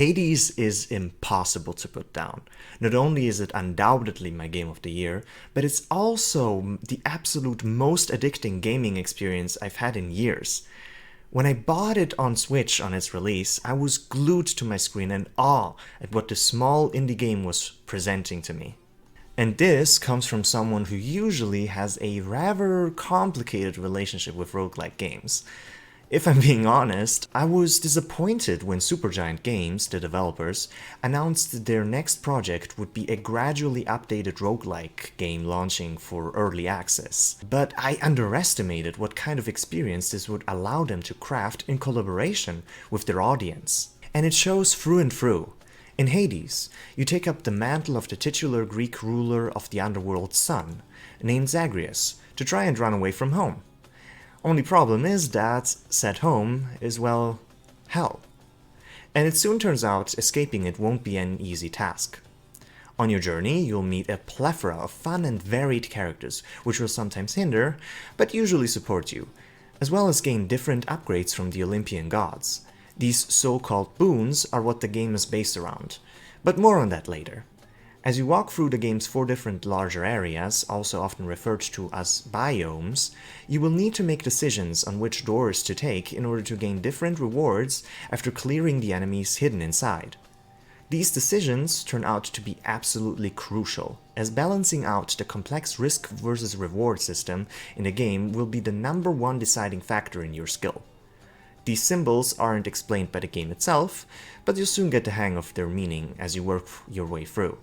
Hades is impossible to put down. Not only is it undoubtedly my game of the year, but it's also the absolute most addicting gaming experience I've had in years. When I bought it on Switch on its release, I was glued to my screen in awe at what the small indie game was presenting to me. And this comes from someone who usually has a rather complicated relationship with roguelike games. If I'm being honest, I was disappointed when Supergiant Games, the developers, announced that their next project would be a gradually updated roguelike game launching for early access. But I underestimated what kind of experience this would allow them to craft in collaboration with their audience. And it shows through and through. In Hades, you take up the mantle of the titular Greek ruler of the underworld's sun, named Zagreus, to try and run away from home. Only problem is that said home is, well, hell. And it soon turns out escaping it won't be an easy task. On your journey, you'll meet a plethora of fun and varied characters, which will sometimes hinder, but usually support you, as well as gain different upgrades from the Olympian gods. These so-called boons are what the game is based around, but more on that later. As you walk through the game's 4 different larger areas, also often referred to as biomes, you will need to make decisions on which doors to take in order to gain different rewards after clearing the enemies hidden inside. These decisions turn out to be absolutely crucial, as balancing out the complex risk versus reward system in the game will be the #1 deciding factor in your skill. These symbols aren't explained by the game itself, but you'll soon get the hang of their meaning as you work your way through.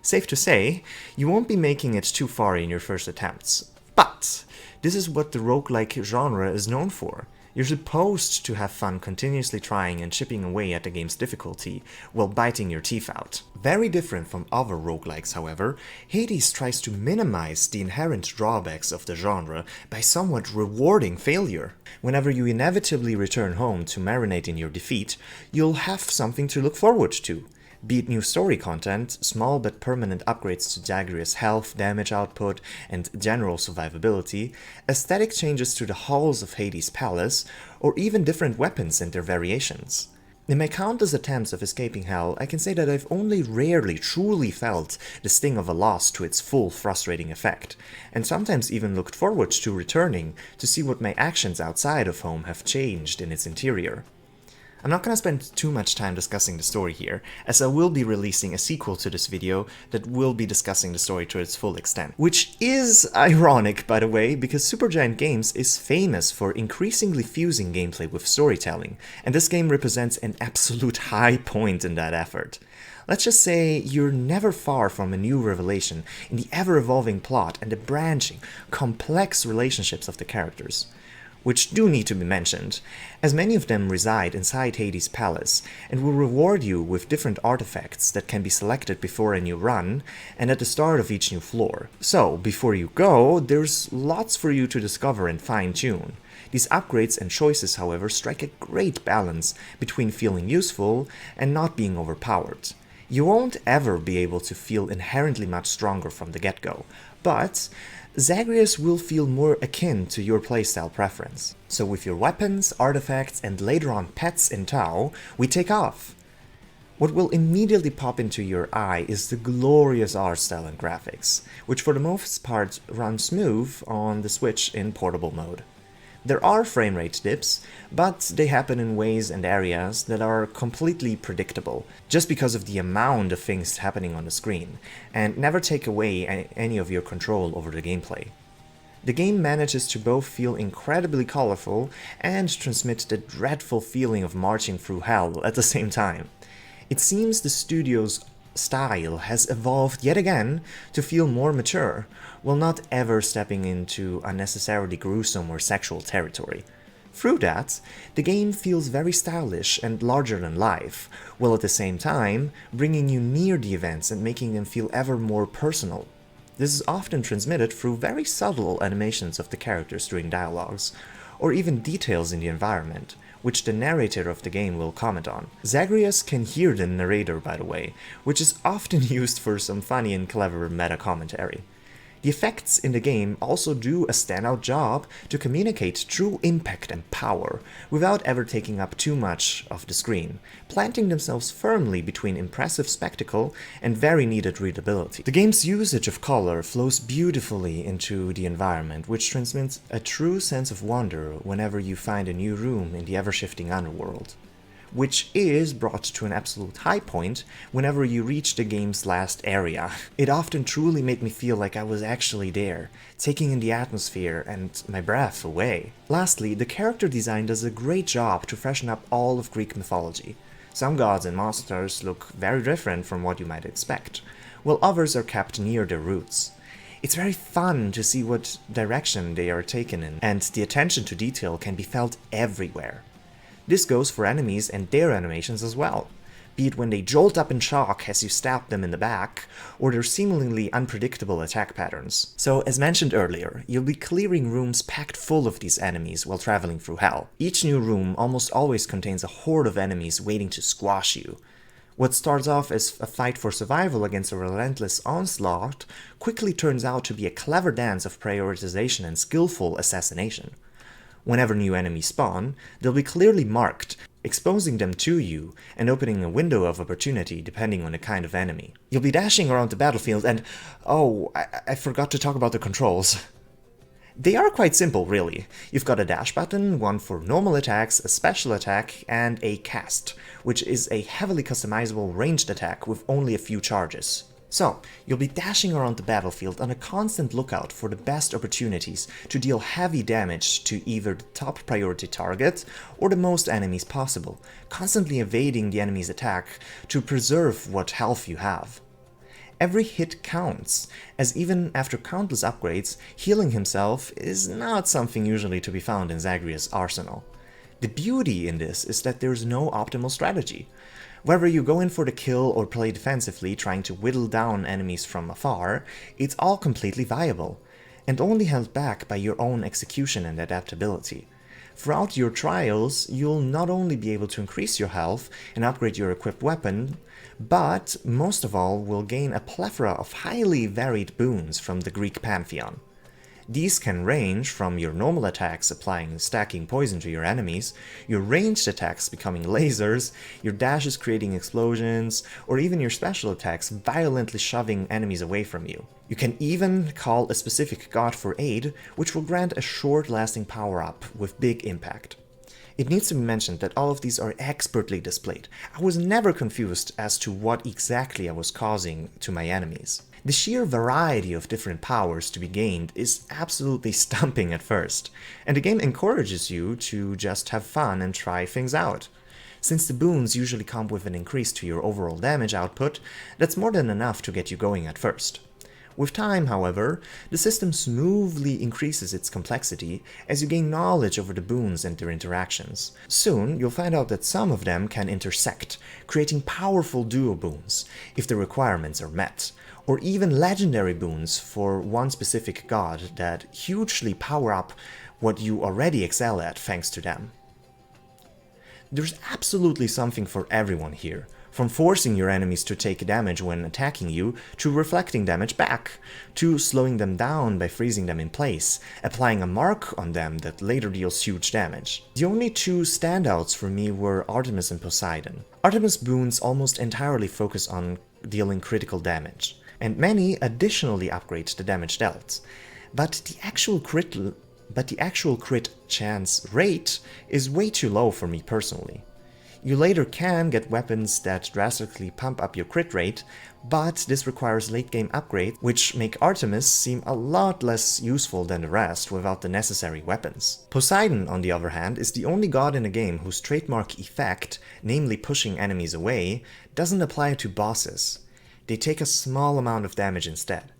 Safe to say, you won't be making it too far in your first attempts, but this is what the roguelike genre is known for. You're supposed to have fun continuously trying and chipping away at the game's difficulty while biting your teeth out. Very different from other roguelikes, however, Hades tries to minimize the inherent drawbacks of the genre by somewhat rewarding failure. Whenever you inevitably return home to marinate in your defeat, you'll have something to look forward to. Be it new story content, small but permanent upgrades to Zagreus' health, damage output, and general survivability, aesthetic changes to the halls of Hades' palace, or even different weapons and their variations. In my countless attempts of escaping hell, I can say that I've only rarely truly felt the sting of a loss to its full frustrating effect, and sometimes even looked forward to returning to see what my actions outside of home have changed in its interior. I'm not going to spend too much time discussing the story here, as I will be releasing a sequel to this video that will be discussing the story to its full extent. Which is ironic, by the way, because Supergiant Games is famous for increasingly fusing gameplay with storytelling, and this game represents an absolute high point in that effort. Let's just say you're never far from a new revelation in the ever-evolving plot and the branching, complex relationships of the characters, which do need to be mentioned, as many of them reside inside Hades' palace and will reward you with different artifacts that can be selected before a new run and at the start of each new floor. So, before you go, there's lots for you to discover and fine-tune. These upgrades and choices, however, strike a great balance between feeling useful and not being overpowered. You won't ever be able to feel inherently much stronger from the get-go, but Zagreus will feel more akin to your playstyle preference. So with your weapons, artifacts, and later on pets in tow, we take off. What will immediately pop into your eye is the glorious art style and graphics, which for the most part run smooth on the Switch in portable mode. There are frame rate dips, but they happen in ways and areas that are completely predictable, just because of the amount of things happening on the screen, and never take away any of your control over the gameplay. The game manages to both feel incredibly colorful and transmit the dreadful feeling of marching through hell at the same time. It seems the studio's style has evolved yet again to feel more mature, while not ever stepping into unnecessarily gruesome or sexual territory. Through that, the game feels very stylish and larger than life, while at the same time bringing you near the events and making them feel ever more personal. This is often transmitted through very subtle animations of the characters during dialogues, or even details in the environment, which the narrator of the game will comment on. Zagreus can hear the narrator, by the way, which is often used for some funny and clever meta-commentary. The effects in the game also do a standout job to communicate true impact and power without ever taking up too much of the screen, planting themselves firmly between impressive spectacle and very needed readability. The game's usage of color flows beautifully into the environment, which transmits a true sense of wonder whenever you find a new room in the ever-shifting underworld, which is brought to an absolute high point whenever you reach the game's last area. It often truly made me feel like I was actually there, taking in the atmosphere and my breath away. Lastly, the character design does a great job to freshen up all of Greek mythology. Some gods and monsters look very different from what you might expect, while others are kept near their roots. It's very fun to see what direction they are taken in, and the attention to detail can be felt everywhere. This goes for enemies and their animations as well, be it when they jolt up in shock as you stab them in the back, or their seemingly unpredictable attack patterns. So, as mentioned earlier, you'll be clearing rooms packed full of these enemies while traveling through hell. Each new room almost always contains a horde of enemies waiting to squash you. What starts off as a fight for survival against a relentless onslaught quickly turns out to be a clever dance of prioritization and skillful assassination. Whenever new enemies spawn, they'll be clearly marked, exposing them to you and opening a window of opportunity depending on the kind of enemy. You'll be dashing around the battlefield and, oh, I forgot to talk about the controls. They are quite simple, really. You've got a dash button, one for normal attacks, a special attack, and a cast, which is a heavily customizable ranged attack with only a few charges. So, you'll be dashing around the battlefield on a constant lookout for the best opportunities to deal heavy damage to either the top priority target or the most enemies possible, constantly evading the enemy's attack to preserve what health you have. Every hit counts, as even after countless upgrades, healing himself is not something usually to be found in Zagreus' arsenal. The beauty in this is that there's no optimal strategy. Whether you go in for the kill or play defensively trying to whittle down enemies from afar, it's all completely viable, and only held back by your own execution and adaptability. Throughout your trials, you'll not only be able to increase your health and upgrade your equipped weapon, but most of all will gain a plethora of highly varied boons from the Greek pantheon. These can range from your normal attacks applying and stacking poison to your enemies, your ranged attacks becoming lasers, your dashes creating explosions, or even your special attacks violently shoving enemies away from you. You can even call a specific god for aid, which will grant a short-lasting power-up with big impact. It needs to be mentioned that all of these are expertly displayed. I was never confused as to what exactly I was causing to my enemies. The sheer variety of different powers to be gained is absolutely stumping at first, and the game encourages you to just have fun and try things out. Since the boons usually come with an increase to your overall damage output, that's more than enough to get you going at first. With time, however, the system smoothly increases its complexity as you gain knowledge over the boons and their interactions. Soon, you'll find out that some of them can intersect, creating powerful duo boons, if the requirements are met, or even legendary boons for one specific god that hugely power up what you already excel at thanks to them. There's absolutely something for everyone here, from forcing your enemies to take damage when attacking you, to reflecting damage back, to slowing them down by freezing them in place, applying a mark on them that later deals huge damage. The only two standouts for me were Artemis and Poseidon. Artemis boons almost entirely focus on dealing critical damage, and many additionally upgrade the damage dealt. But the actual crit chance rate is way too low for me personally. You later can get weapons that drastically pump up your crit rate, but this requires late game upgrades, which make Artemis seem a lot less useful than the rest without the necessary weapons. Poseidon, on the other hand, is the only god in the game whose trademark effect, namely pushing enemies away, doesn't apply to bosses. They take a small amount of damage instead.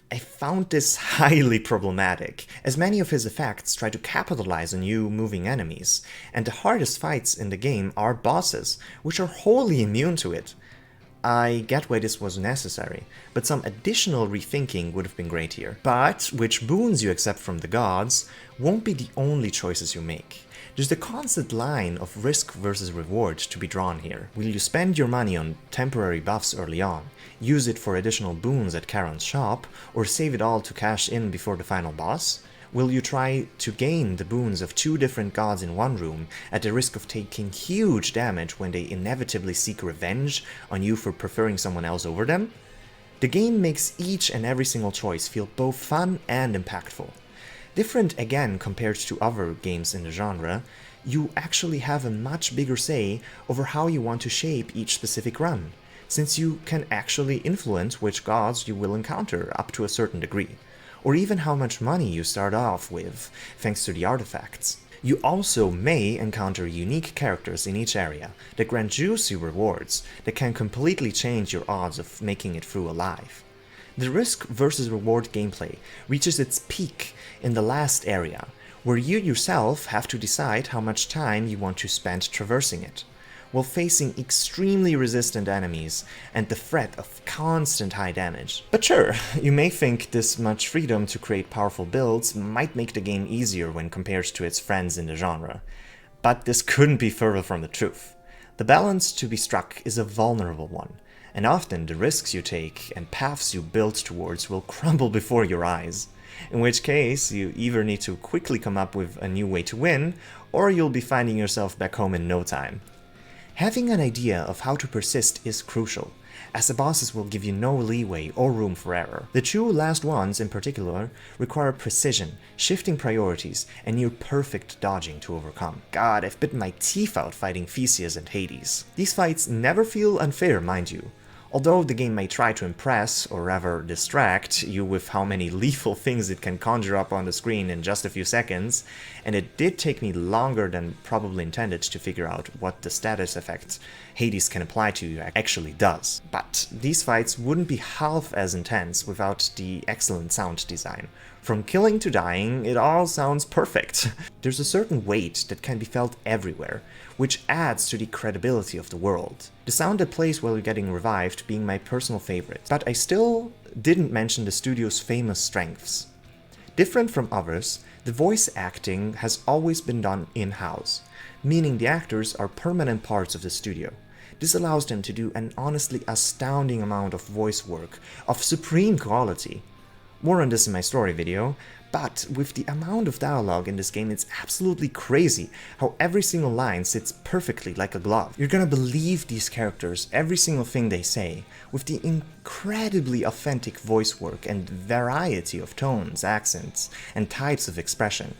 I found this highly problematic, as many of his effects try to capitalize on you moving enemies, and the hardest fights in the game are bosses, which are wholly immune to it. I get why this was necessary, but some additional rethinking would have been great here. But which boons you accept from the gods won't be the only choices you make. There's the constant line of risk versus reward to be drawn here. Will you spend your money on temporary buffs early on, use it for additional boons at Charon's shop, or save it all to cash in before the final boss? Will you try to gain the boons of 2 different gods in one room at the risk of taking huge damage when they inevitably seek revenge on you for preferring someone else over them? The game makes each and every single choice feel both fun and impactful. Different again compared to other games in the genre, you actually have a much bigger say over how you want to shape each specific run, since you can actually influence which gods you will encounter up to a certain degree, or even how much money you start off with thanks to the artifacts. You also may encounter unique characters in each area that grant juicy rewards that can completely change your odds of making it through alive. The risk versus reward gameplay reaches its peak in the last area, where you yourself have to decide how much time you want to spend traversing it, while facing extremely resistant enemies and the threat of constant high damage. But sure, you may think this much freedom to create powerful builds might make the game easier when compared to its friends in the genre, but this couldn't be further from the truth. The balance to be struck is a vulnerable one, and often the risks you take and paths you build towards will crumble before your eyes, in which case you either need to quickly come up with a new way to win, or you'll be finding yourself back home in no time. Having an idea of how to persist is crucial, as the bosses will give you no leeway or room for error. The 2 last ones in particular require precision, shifting priorities, and near perfect dodging to overcome. God, I've bitten my teeth out fighting Theseus and Hades. These fights never feel unfair, mind you. Although the game may try to impress, or rather distract, you with how many lethal things it can conjure up on the screen in just a few seconds, and it did take me longer than probably intended to figure out what the status effect Hades can apply to you actually does. But these fights wouldn't be half as intense without the excellent sound design. From killing to dying, it all sounds perfect. There's a certain weight that can be felt everywhere, which adds to the credibility of the world. The sound that plays while you're getting revived being my personal favorite, but I still didn't mention the studio's famous strengths. Different from others, the voice acting has always been done in-house, meaning the actors are permanent parts of the studio. This allows them to do an honestly astounding amount of voice work of supreme quality. More on this in my story video, but with the amount of dialogue in this game, it's absolutely crazy how every single line sits perfectly like a glove. You're gonna believe these characters, every single thing they say, with the incredibly authentic voice work and variety of tones, accents, and types of expression.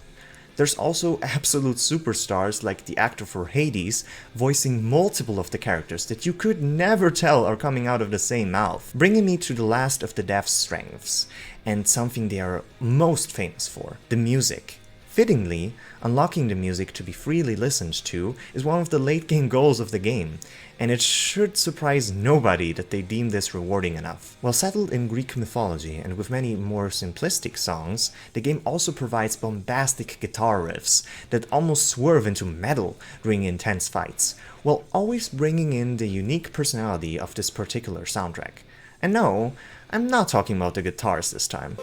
There's also absolute superstars like the actor for Hades voicing multiple of the characters that you could never tell are coming out of the same mouth, bringing me to the last of the dev's strengths, and something they are most famous for, the music. Fittingly, unlocking the music to be freely listened to is one of the late game goals of the game, and it should surprise nobody that they deem this rewarding enough. While settled in Greek mythology and with many more simplistic songs, the game also provides bombastic guitar riffs that almost swerve into metal during intense fights, while always bringing in the unique personality of this particular soundtrack. And no, I'm not talking about the guitars this time.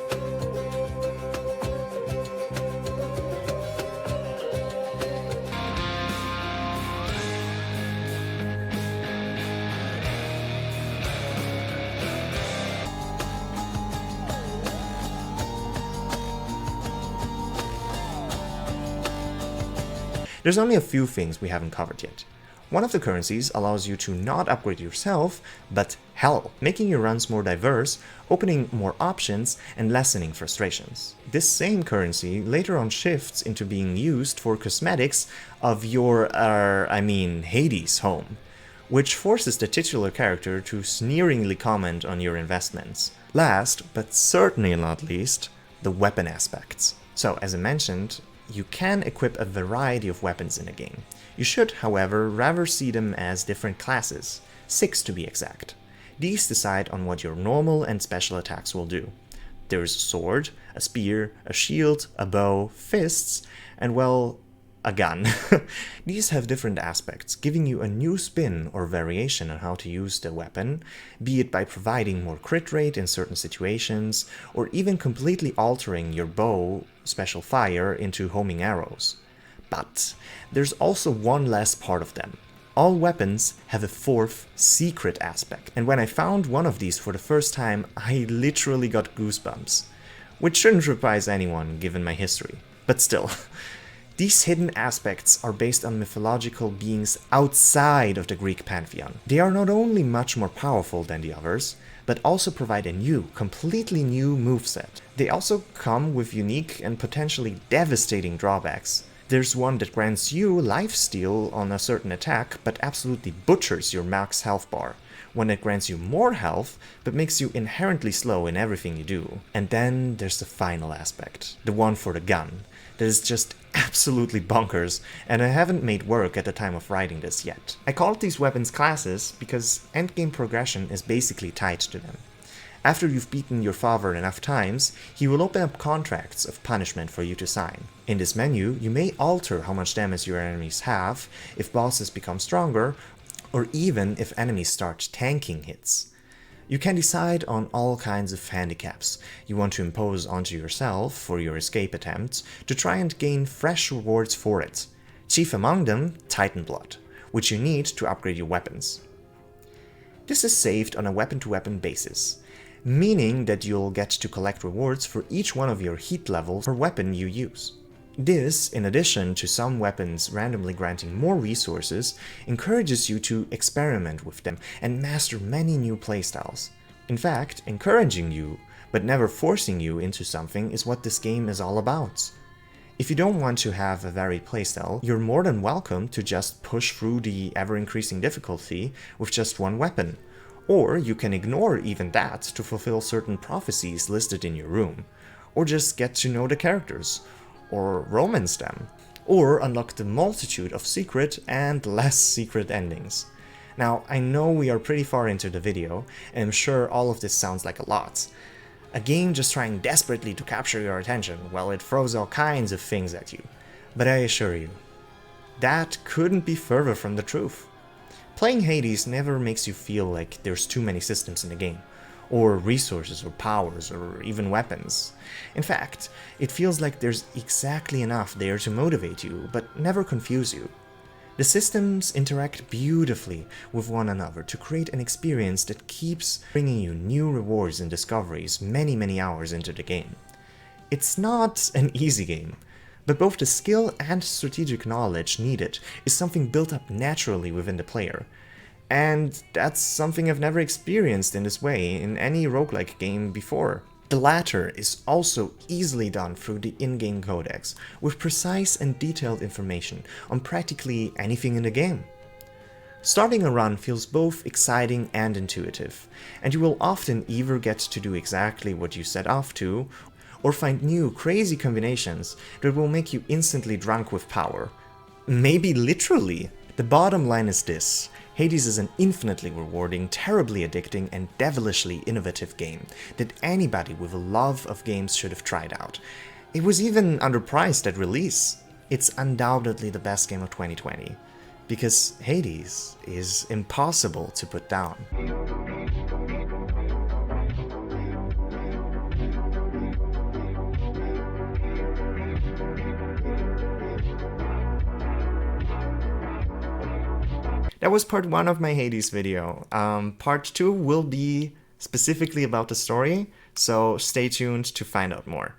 There's only a few things we haven't covered yet. One of the currencies allows you to not upgrade yourself, but hell, making your runs more diverse, opening more options, and lessening frustrations. This same currency later on shifts into being used for cosmetics of your, Hades home, which forces the titular character to sneeringly comment on your investments. Last, but certainly not least, the weapon aspects. So, as I mentioned, you can equip a variety of weapons in a game. You should, however, rather see them as different classes, 6 to be exact. These decide on what your normal and special attacks will do. There is a sword, a spear, a shield, a bow, fists, and well, a gun. These have different aspects, giving you a new spin or variation on how to use the weapon, be it by providing more crit rate in certain situations, or even completely altering your bow special fire into homing arrows. But there's also one last part of them. All weapons have a fourth, secret aspect, and when I found one of these for the first time, I literally got goosebumps. Which shouldn't surprise anyone given my history. But still, these hidden aspects are based on mythological beings outside of the Greek pantheon. They are not only much more powerful than the others, but also provide a new, completely new moveset. They also come with unique and potentially devastating drawbacks. There's one that grants you lifesteal on a certain attack, but absolutely butchers your max health bar. One that grants you more health, but makes you inherently slow in everything you do. And then there's the final aspect, the one for the gun, that is just absolutely bonkers, and I haven't made work at the time of writing this yet. I called these weapons classes because endgame progression is basically tied to them. After you've beaten your father enough times, he will open up contracts of punishment for you to sign. In this menu, you may alter how much damage your enemies have, if bosses become stronger, or even if enemies start tanking hits. You can decide on all kinds of handicaps you want to impose onto yourself for your escape attempts to try and gain fresh rewards for it. Chief among them, Titan Blood, which you need to upgrade your weapons. This is saved on a weapon-to-weapon basis, meaning that you'll get to collect rewards for each one of your heat levels per weapon you use. This, in addition to some weapons randomly granting more resources, encourages you to experiment with them and master many new playstyles. In fact, encouraging you, but never forcing you into something is what this game is all about. If you don't want to have a varied playstyle, you're more than welcome to just push through the ever-increasing difficulty with just one weapon. Or you can ignore even that to fulfill certain prophecies listed in your room. Or just get to know the characters, or romance them, or unlock the multitude of secret and less secret endings. Now, I know we are pretty far into the video, and I'm sure all of this sounds like a lot. A game just trying desperately to capture your attention while it throws all kinds of things at you. But I assure you, that couldn't be further from the truth. Playing Hades never makes you feel like there's too many systems in the game, or resources, or powers, or even weapons. In fact, it feels like there's exactly enough there to motivate you, but never confuse you. The systems interact beautifully with one another to create an experience that keeps bringing you new rewards and discoveries many hours into the game. It's not an easy game, but both the skill and strategic knowledge needed is something built up naturally within the player. And that's something I've never experienced in this way in any roguelike game before. The latter is also easily done through the in-game codex, with precise and detailed information on practically anything in the game. Starting a run feels both exciting and intuitive, and you will often either get to do exactly what you set off to, or find new crazy combinations that will make you instantly drunk with power. Maybe literally. The bottom line is this: Hades is an infinitely rewarding, terribly addicting, and devilishly innovative game that anybody with a love of games should have tried out. It was even underpriced at release. It's undoubtedly the best game of 2020, because Hades is impossible to put down. That was part 1 of my Hades video. Part 2 will be specifically about the story, so stay tuned to find out more.